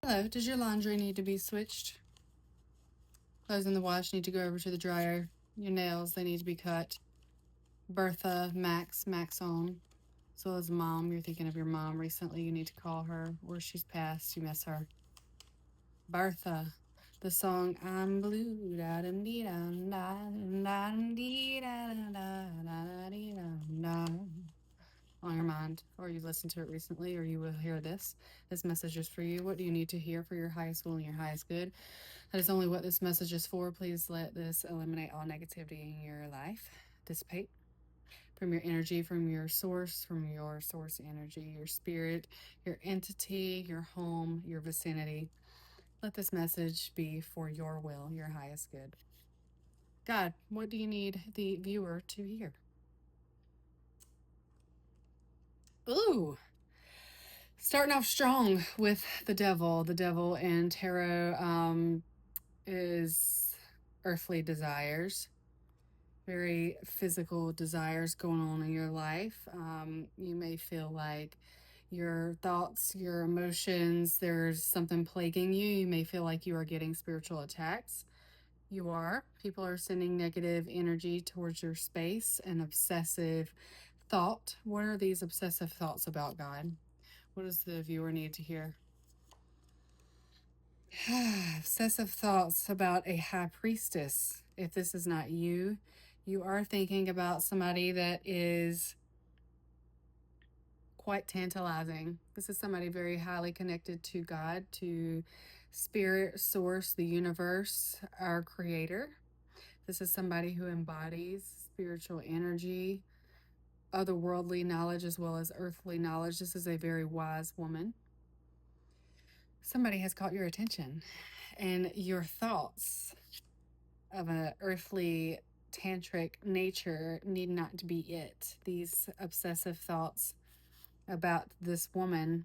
Hello, does your laundry need to be switched? Clothes in the wash need to go over to the dryer. Your nails, they need to be cut. Bertha, Max on. As well as mom, you're thinking of your mom recently. You need to call her, or she's passed. You miss her. Bertha, the song I'm blue, da dum dee dum da da dum dee da da da da dee dum da on your mind, or you listened to it recently, or you will hear this. This message is for you. What do you need to hear for your highest will and your highest good? That is only what this message is for. Please let this eliminate all negativity in your life. Dissipate from your energy, from your source energy, your spirit, your entity, your home, your vicinity. Let this message be for your will, your highest good. God, what do you need the viewer to hear? Ooh, starting off strong with the devil. The devil in tarot is earthly desires, very physical desires going on in your life. You may feel like your thoughts, your emotions, there's something plaguing you. You may feel like you are getting spiritual attacks. You are. People are sending negative energy towards your space and obsessive thought. What are these obsessive thoughts about, God? What does the viewer need to hear? Obsessive thoughts about a high priestess. If this is not you, you are thinking about somebody that is quite tantalizing. This is somebody very highly connected to God, to spirit, source, the universe, our creator. This is somebody who embodies spiritual energy, otherworldly knowledge, as well as earthly knowledge. This is a very wise woman. Somebody has caught your attention, and your thoughts of an earthly tantric nature need not to be it. These obsessive thoughts about this woman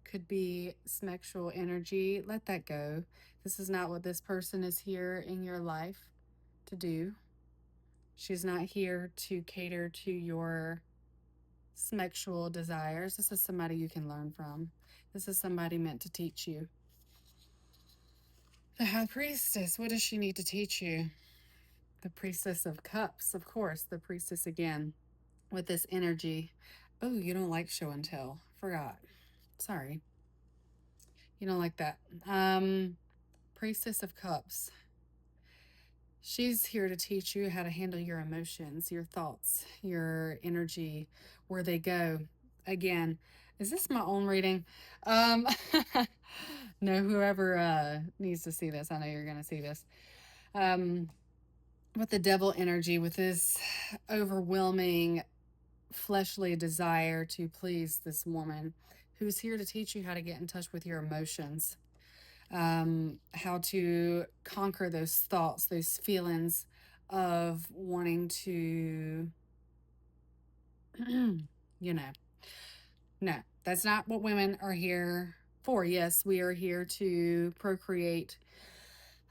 could be sexual energy. Let that go. This is not what this person is here in your life to do. She's not here to cater to your sexual desires. This is somebody you can learn from. This is somebody meant to teach you. The high priestess, what does she need to teach you? The priestess of cups, of course, the priestess again with this energy. Oh, you don't like show and tell. Forgot. Sorry. You don't like that. Priestess of cups. She's here to teach you how to handle your emotions, your thoughts, your energy, where they go. Again, is this my own reading? Um, no, whoever needs to see this, I know you're going to see this. With the devil energy, with this overwhelming fleshly desire to please this woman who's here to teach you how to get in touch with your emotions, how to conquer those thoughts, those feelings of wanting to, no, that's not what women are here for. Yes, we are here to procreate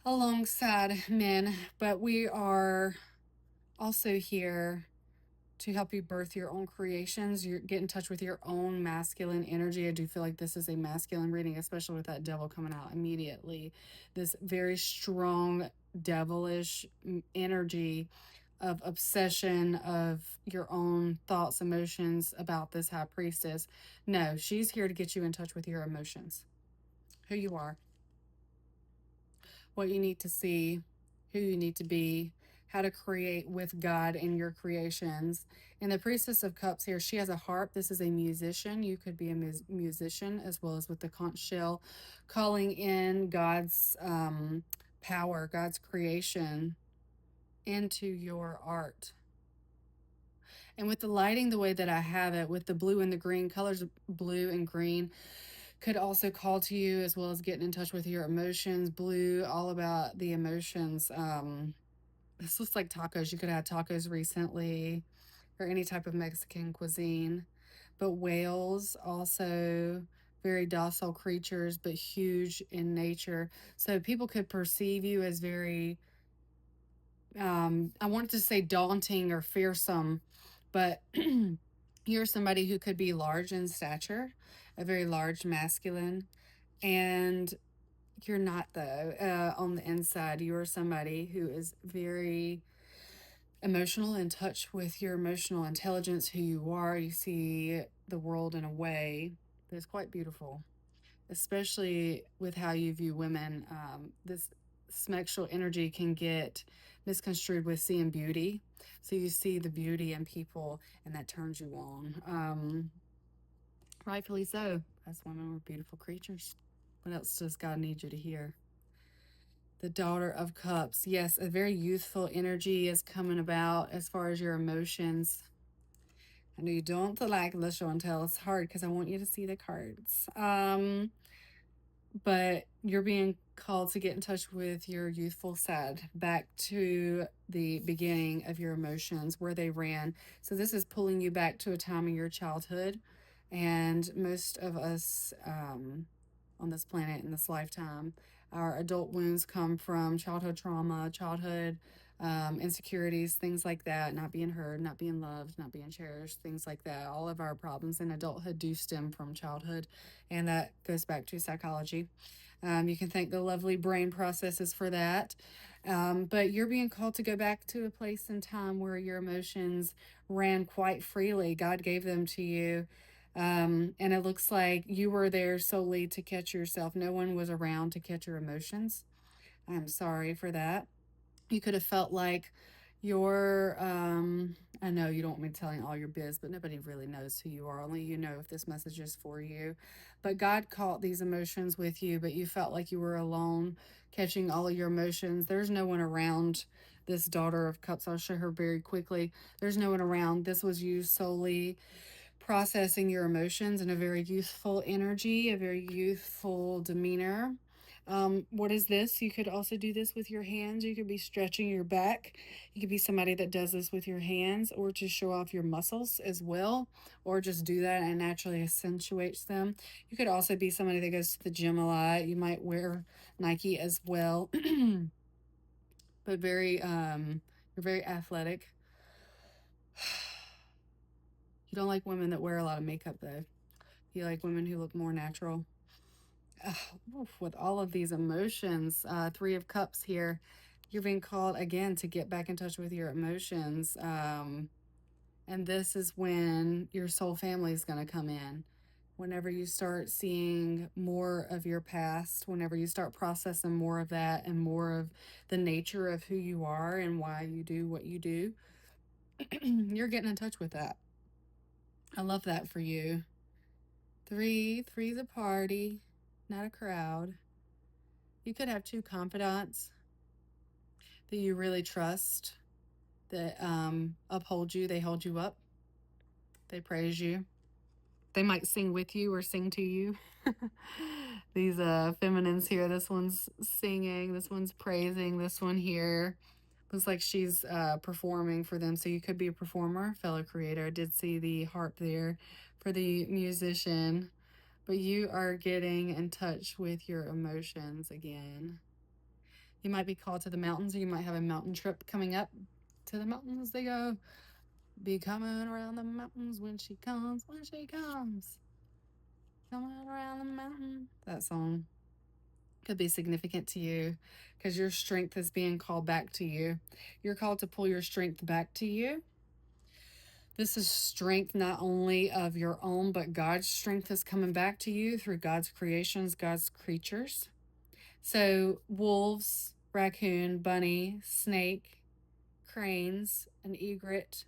alongside men, but we are also here to help you birth your own creations. You get in touch with your own masculine energy. I do feel like this is a masculine reading, especially with that devil coming out immediately. This very strong devilish energy of obsession of your own thoughts, emotions about this high priestess. No, she's here to get you in touch with your emotions, who you are, what you need to see, who you need to be, how to create with God in your creations. And the Priestess of Cups here, she has a harp. This is a musician. You could be a musician, as well as with the conch shell, calling in God's power, God's creation into your art. And with the lighting the way that I have it, with the blue and the green, colors blue and green could also call to you, as well as getting in touch with your emotions. Blue, all about the emotions. This looks like tacos. You could have tacos recently, or any type of Mexican cuisine. But whales also very docile creatures, but huge in nature. So people could perceive you as very, I wanted to say daunting or fearsome, but you're somebody who could be large in stature, a very large masculine. And you're not, though. On the inside, you are somebody who is very emotional, in touch with your emotional intelligence, who you are. You see the world in a way that is quite beautiful, especially with how you view women. This sexual energy can get misconstrued with seeing beauty. So you see the beauty in people, and that turns you on. Rightfully so, as women were beautiful creatures. What else does God need you to hear? The Daughter of Cups. Yes, a very youthful energy is coming about as far as your emotions. I know you don't like the show and tell. It's hard because I want you to see the cards. But you're being called to get in touch with your youthful side, back to the beginning of your emotions, where they ran. So this is pulling you back to a time in your childhood. And most of us on this planet in this lifetime, our adult wounds come from childhood trauma, childhood insecurities, things like that, not being heard, not being loved, not being cherished, things like that. All of our problems in adulthood do stem from childhood, and that goes back to psychology. You can thank the lovely brain processes for that. But you're being called to go back to a place and time where your emotions ran quite freely. God gave them to you. And it looks like you were there solely to catch yourself. No one was around to catch your emotions. I'm sorry for that. You could have felt like your I know you don't want me telling all your biz, but nobody really knows who you are. Only you know if this message is for you. But God caught these emotions with you, but you felt like you were alone catching all of your emotions. There's no one around this Daughter of Cups. I'll show her very quickly. There's no one around. This was you solely processing your emotions in a very youthful energy, a very youthful demeanor. What is this? You could also do this with your hands. You could be stretching your back. You could be somebody that does this with your hands, or to show off your muscles as well, or just do that and naturally accentuates them. You could also be somebody that goes to the gym a lot. You might wear Nike as well, but you're very athletic. You don't like women that wear a lot of makeup, though. You like women who look more natural. With all of these emotions, Three of Cups here, you're being called again to get back in touch with your emotions. And this is when your soul family is going to come in. Whenever you start seeing more of your past, whenever you start processing more of that and more of the nature of who you are and why you do what you do, you're getting in touch with that. I love that for you. Three's a party, not a crowd. You could have two confidants that you really trust, that uphold you. They hold you up. They praise you. They might sing with you or sing to you. These feminines here. This one's singing. This one's praising. This one here looks like she's performing for them. So you could be a performer, fellow creator. I did see the harp there for the musician. But you are getting in touch with your emotions again. You might be called to the mountains, or you might have a mountain trip coming up. To the mountains they go. Be coming around the mountains when she comes, when she comes. Coming around the mountain. That song could be significant to you because your strength is being called back to you. You're called to pull your strength back to you. This is strength not only of your own, but God's strength is coming back to you through God's creations, God's creatures. So, wolves, raccoon, bunny, snake, cranes, an egret.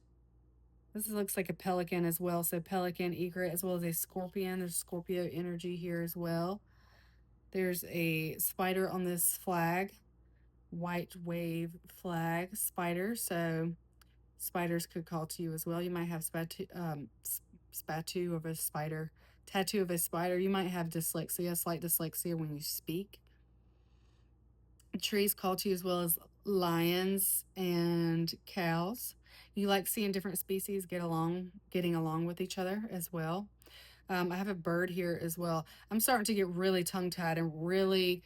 This looks like a pelican as well. So, pelican, egret, as well as a scorpion. There's Scorpio energy here as well. There's a spider on this flag, white wave flag, spider. So, spiders could call to you as well. You might have spatu of a spider, tattoo of a spider. You might have dyslexia, slight dyslexia when you speak. Trees call to you as well as lions and cows. You like seeing different species getting along with each other as well. I have a bird here as well. I'm starting to get really tongue tied and really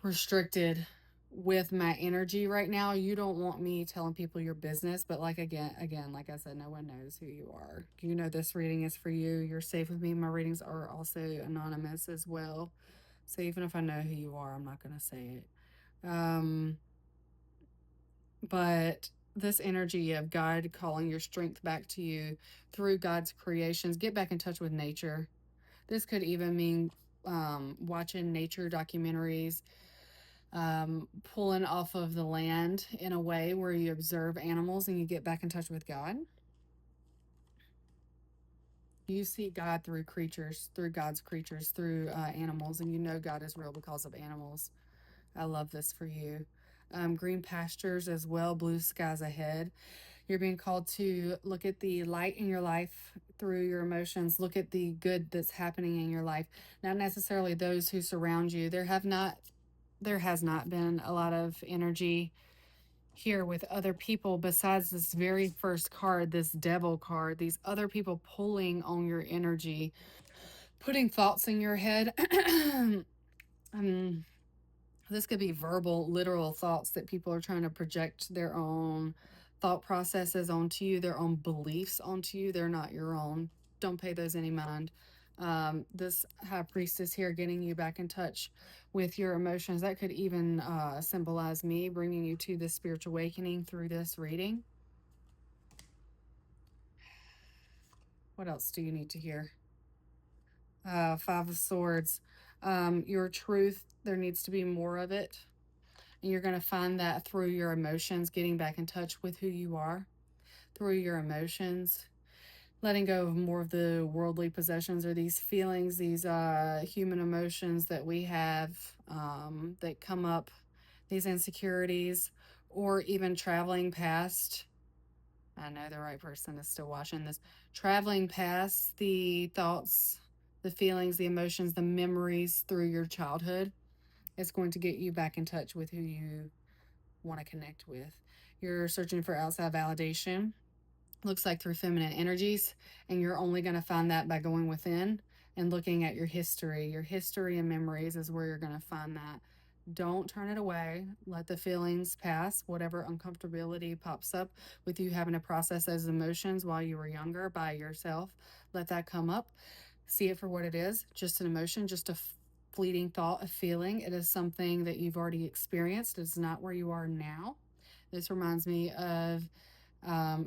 restricted with my energy right now. You don't want me telling people your business, but like again, like I said, no one knows who you are. You know this reading is for you. You're safe with me. My readings are also anonymous as well. So even if I know who you are, I'm not going to say it. Um, but this energy of God calling your strength back to you through God's creations, get back in touch with nature. This could even mean watching nature documentaries, pulling off of the land in a way where you observe animals and you get back in touch with God. You see God through creatures, through God's creatures, through animals, and you know God is real because of animals. I love this for you. Green pastures as well, blue skies ahead. You're being called to look at the light in your life through your emotions, look at the good that's happening in your life, not necessarily those who surround you. There has not been a lot of energy here with other people besides this very first card, this devil card, these other people pulling on your energy, putting thoughts in your head. um, this could be verbal, literal thoughts that people are trying to project their own thought processes onto you, their own beliefs onto you. They're not your own. Don't pay those any mind. This high priestess here getting you back in touch with your emotions. That could even symbolize me bringing you to this spiritual awakening through this reading. What else do you need to hear? Five of Swords. Your truth, there needs to be more of it. And you're going to find that through your emotions, getting back in touch with who you are through your emotions, letting go of more of the worldly possessions or these feelings, these human emotions that we have that come up, these insecurities, or even traveling past. I know the right person is still watching this. Traveling past the thoughts, the feelings, the emotions, the memories through your childhood is going to get you back in touch with who you want to connect with. You're searching for outside validation, looks like through feminine energies, and you're only going to find that by going within and looking at your history. Your history and memories is where you're going to find that. Don't turn it away. Let the feelings pass. Whatever uncomfortability pops up with you having to process those emotions while you were younger by yourself, let that come up. See it for what it is, just an emotion, just a fleeting thought, a feeling. It is something that you've already experienced. It's not where you are now. This reminds me of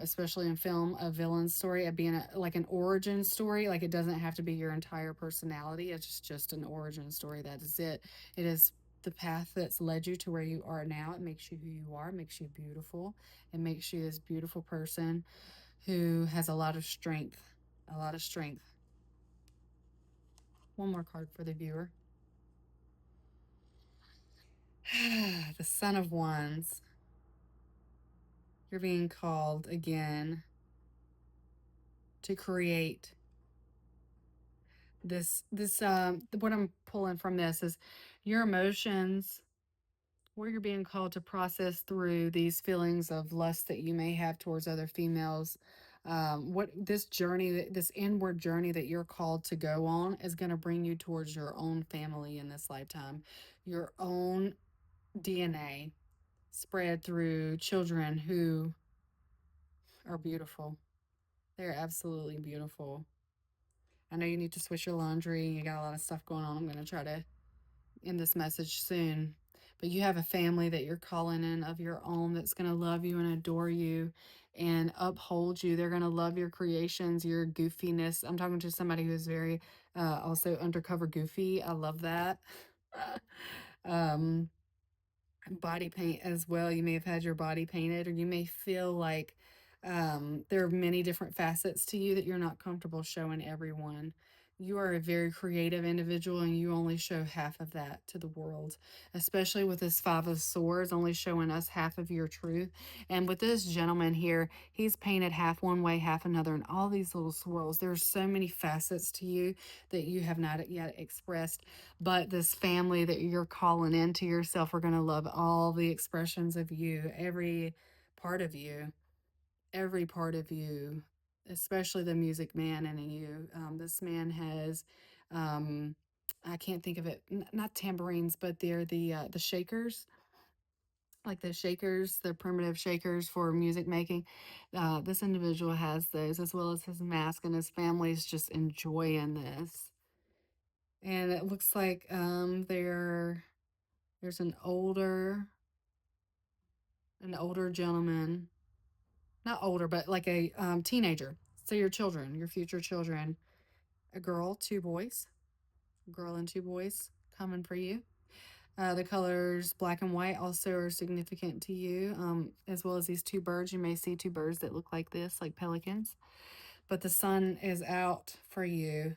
especially in film, a villain story, of being like an origin story. Like it doesn't have to be your entire personality. It's just an origin story. That is it. It is the path that's led you to where you are now. It makes you who you are. It makes you beautiful. It makes you this beautiful person who has a lot of strength. A lot of strength. One more card for the viewer. The Son of Wands. You're being called again to create this what I'm pulling from this is your emotions, where you're being called to process through these feelings of lust that you may have towards other females. What this journey, this inward journey that you're called to go on is going to bring you towards your own family in this lifetime, your own DNA spread through children who are beautiful. They're absolutely beautiful. I know you need to switch your laundry. You got a lot of stuff going on. I'm going to try to end this message soon. But you have a family that you're calling in of your own that's going to love you and adore you and uphold you. They're going to love your creations, your goofiness. I'm talking to somebody who's very also undercover goofy. I love that. um, Body paint as well. You may have had your body painted, or you may feel like there are many different facets to you that you're not comfortable showing everyone. You are a very creative individual and you only show half of that to the world, especially with this Five of Swords, only showing us half of your truth. And with this gentleman here, he's painted half one way, half another, and all these little swirls. There's so many facets to you that you have not yet expressed. But this family that you're calling into yourself are going to love all the expressions of you, part of you, every part of you, especially the music man in you. This man has, um, I can't think of it, not tambourines, but they're the shakers, like the shakers, the primitive shakers for music making. This individual has those, as well as his mask, and his family's just enjoying this. And it looks like there's an older gentleman, not older, but like a teenager. So your children, your future children, a girl, two boys, girl and two boys coming for you. The colors black and white also are significant to you, as well as these two birds. You may see two birds that look like this, like pelicans. But the sun is out for you,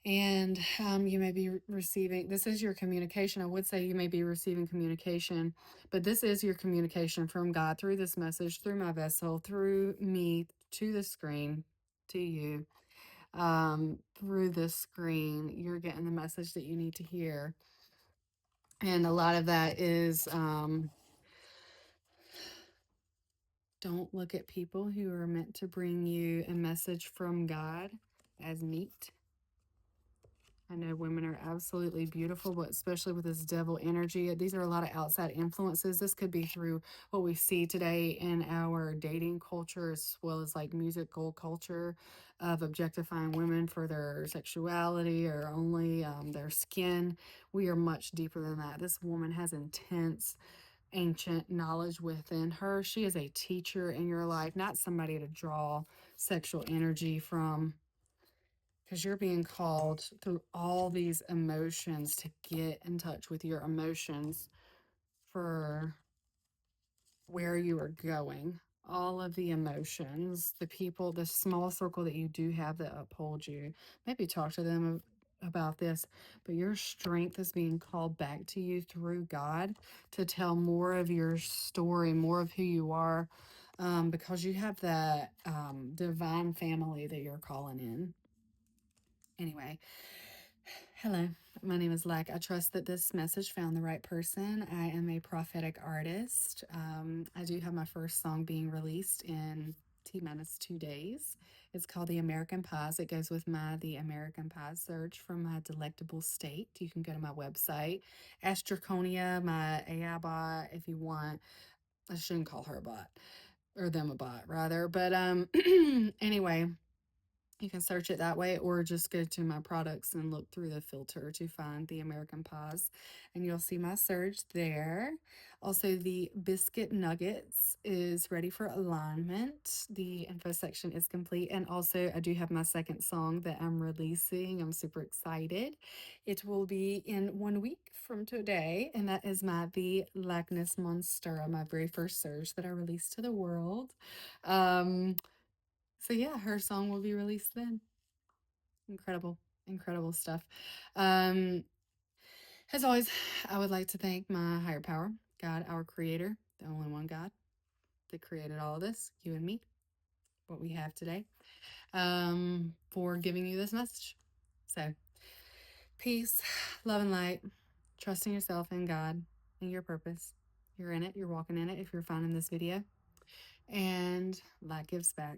and you may be receiving, this is your communication. I would say you may be receiving communication, but this is your communication from God through this message, through my vessel, through me to the screen, to you. Through this screen, you're getting the message that you need to hear. And a lot of that is don't look at people who are meant to bring you a message from God as meat. I know women are absolutely beautiful, but especially with this devil energy, these are a lot of outside influences. This could be through what we see today in our dating culture, as well as like musical culture of objectifying women for their sexuality or only their skin. We are much deeper than that. This woman has intense ancient knowledge within her. She is a teacher in your life, not somebody to draw sexual energy from, because you're being called through all these emotions to get in touch with your emotions for where you are going. All of the emotions, the people, the small circle that you do have that uphold you. Maybe talk to them about this, but your strength is being called back to you through God to tell more of your story, more of who you are, because you have that divine family that you're calling in. Anyway, hello, my name is Lack. I trust that this message found the right person. I am a prophetic artist. I do have my first song being released in T-minus 2 days. It's called The American Pies. It goes with my The American Pie search from my delectable state. You can go to my website. Ask Draconia, my AI bot, if you want. I shouldn't call her a bot, or them a bot, rather. But anyway, you can search it that way, or just go to my products and look through the filter to find the American Pies, and you'll see my search there. Also, the biscuit nuggets is ready for alignment. The info section is complete, and also I do have my second song that I'm releasing. I'm super excited. It will be in 1 week from today, and that is my The Lackness Monstera, my very first search that I released to the world. So yeah, her song will be released then. Incredible, incredible stuff. Um, as always, I would like to thank my higher power, God, our creator, the only one God that created all of this, you and me, what we have today, for giving you this message. So, peace, love, and light. Trusting yourself in God and your purpose. You're in it, you're walking in it if you're finding this video. And light gives back.